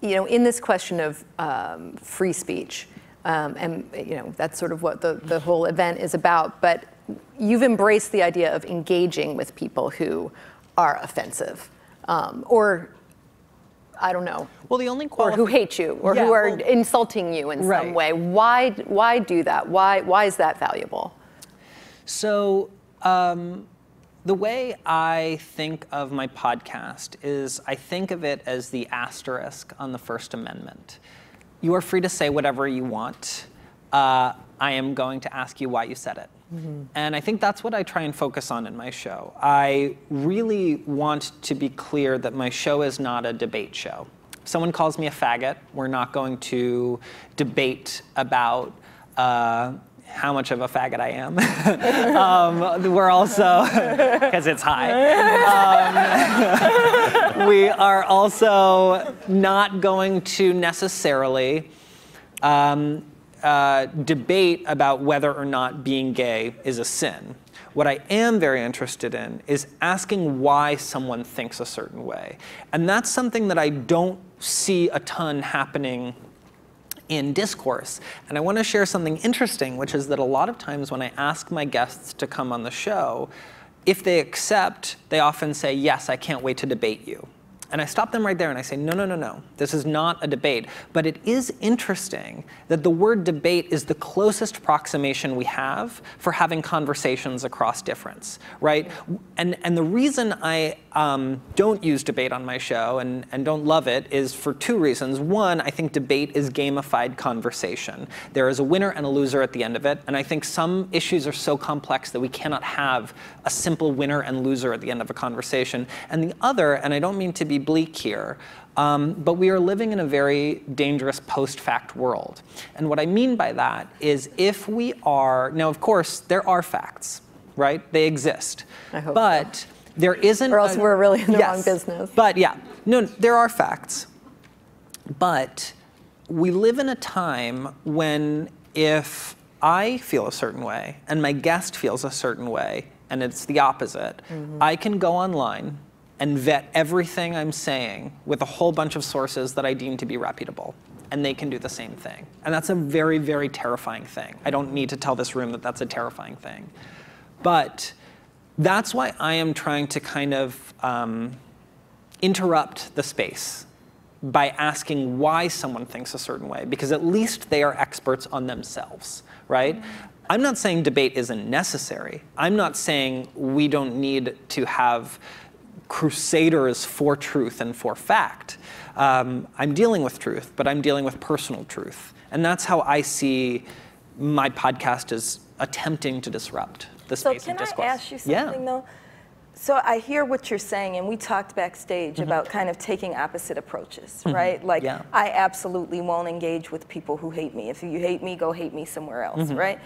In this question of free speech, and that's sort of what the whole event is about, but you've embraced the idea of engaging with people who are offensive, or I don't know. Well, the only or who hate you, or who are insulting you in some way. Why do that? Why is that valuable? So the way I think of my podcast is I think of it as the asterisk on the First Amendment. You are free to say whatever you want. I am going to ask you why you said it. Mm-hmm. And I think that's what I try and focus on in my show. I really want to be clear that my show is not a debate show. If someone calls me a faggot, we're not going to debate about how much of a faggot I am. We're also, because it's high. We are also not going to necessarily debate about whether or not being gay is a sin. What I am very interested in is asking why someone thinks a certain way. And that's something that I don't see a ton happening in discourse. And I want to share something interesting, which is that a lot of times when I ask my guests to come on the show, if they accept, they often say, yes, I can't wait to debate you. And I stop them right there and I say, no, no, no, no. This is not a debate. But it is interesting that the word debate is the closest approximation we have for having conversations across difference, right? And the reason I don't use debate on my show and don't love it is for two reasons. One, I think debate is gamified conversation. There is a winner and a loser at the end of it. And I think some issues are so complex that we cannot have a simple winner and loser at the end of a conversation. And the other, and I don't mean to be bleak here, but we are living in a very dangerous post-fact world. And what I mean by that is if we are, now of course there are facts, right? They exist. I hope but so. There isn't or else we're really in the wrong business. But yeah, no, there are facts. But we live in a time when if I feel a certain way and my guest feels a certain way and it's the opposite, I can go online and vet everything I'm saying with a whole bunch of sources that I deem to be reputable. And they can do the same thing. And that's a very, very terrifying thing. I don't need to tell this room that that's a terrifying thing. But that's why I am trying to kind of interrupt the space by asking why someone thinks a certain way, because at least they are experts on themselves, right? I'm not saying debate isn't necessary. I'm not saying we don't need to have crusaders for truth and for fact. I'm dealing with truth, but I'm dealing with personal truth. And that's how I see my podcast as attempting to disrupt the space of discourse. So can I ask you something though? So I hear what you're saying, and we talked backstage about kind of taking opposite approaches, right? Like, I absolutely won't engage with people who hate me. If you hate me, go hate me somewhere else, right?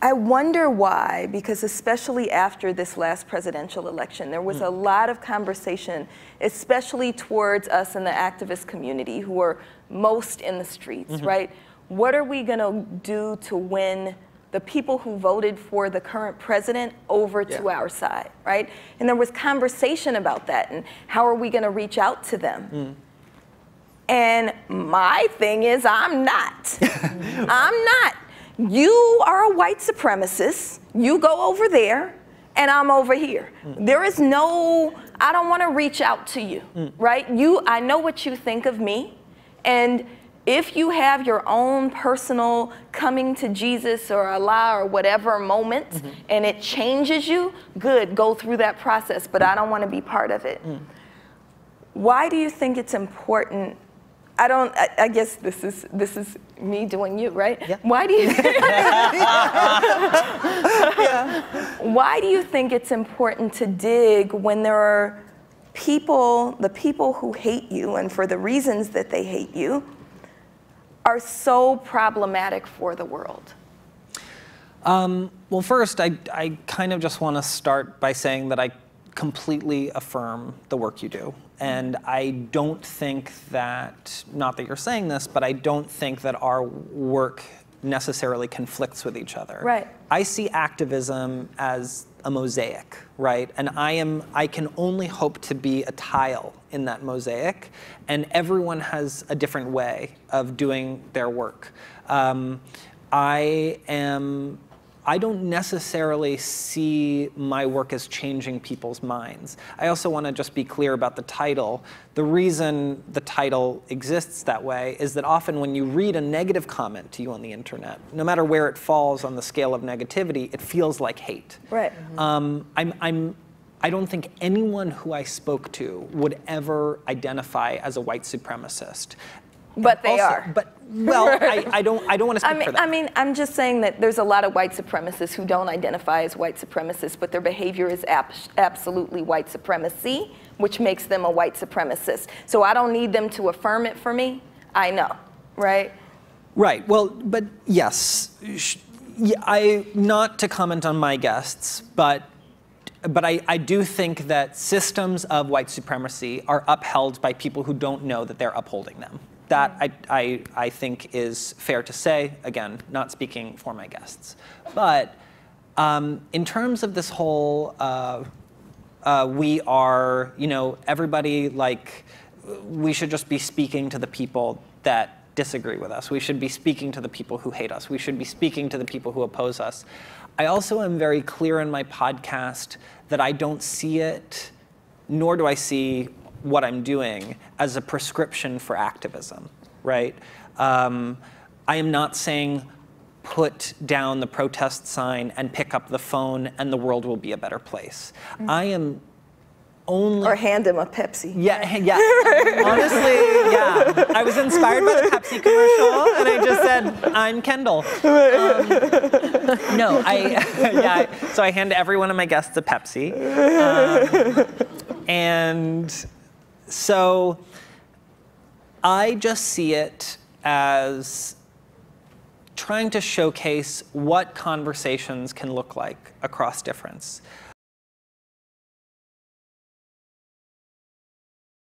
I wonder why, because especially after this last presidential election, there was a lot of conversation, especially towards us in the activist community who are most in the streets, right? What are we gonna do to win the people who voted for the current president over to our side, right? And there was conversation about that, and how are we gonna reach out to them? And my thing is, I'm not. I'm not. You are a white supremacist. You go over there, and I'm over here. There is no, I don't want to reach out to you, right? I know what you think of me, and if you have your own personal coming to Jesus or Allah or whatever moment, and it changes you, good, go through that process, but I don't want to be part of it. Why do you think it's important? I guess this is me doing you, right? Yeah. Why do you Why do you think it's important to dig when there are the people who hate you, and for the reasons that they hate you, are so problematic for the world? Well, first, I kind of just want to start by saying that I completely affirm the work you do. And I don't think that, not that you're saying this, but I don't think that our work necessarily conflicts with each other. Right. I see activism as a mosaic, right? And I can only hope to be a tile in that mosaic, and everyone has a different way of doing their work. I don't necessarily see my work as changing people's minds. I also want to just be clear about the title. The reason the title exists that way is that often when you read a negative comment to you on the internet, no matter where it falls on the scale of negativity, it feels like hate. Right. I don't think anyone who I spoke to would ever identify as a white supremacist. But they are. But well, I don't want to speak for them. I'm just saying that there's a lot of white supremacists who don't identify as white supremacists, but their behavior is absolutely white supremacy, which makes them a white supremacist. So I don't need them to affirm it for me. I know, right? Right. Well, but yes, not to comment on my guests, but I do think that systems of white supremacy are upheld by people who don't know that they're upholding them. That I think is fair to say, again, not speaking for my guests. But in terms of this whole, we are, everybody, like, we should just be speaking to the people that disagree with us. We should be speaking to the people who hate us. We should be speaking to the people who oppose us. I also am very clear in my podcast that I don't see it, nor do I see what I'm doing as a prescription for activism, right? I am not saying put down the protest sign and pick up the phone and the world will be a better place. I am only... Or hand him a Pepsi. Yeah. Honestly, yeah. I was inspired by the Pepsi commercial and I just said, I'm Kendall. So I hand every one of my guests a Pepsi. And so I just see it as trying to showcase what conversations can look like across difference.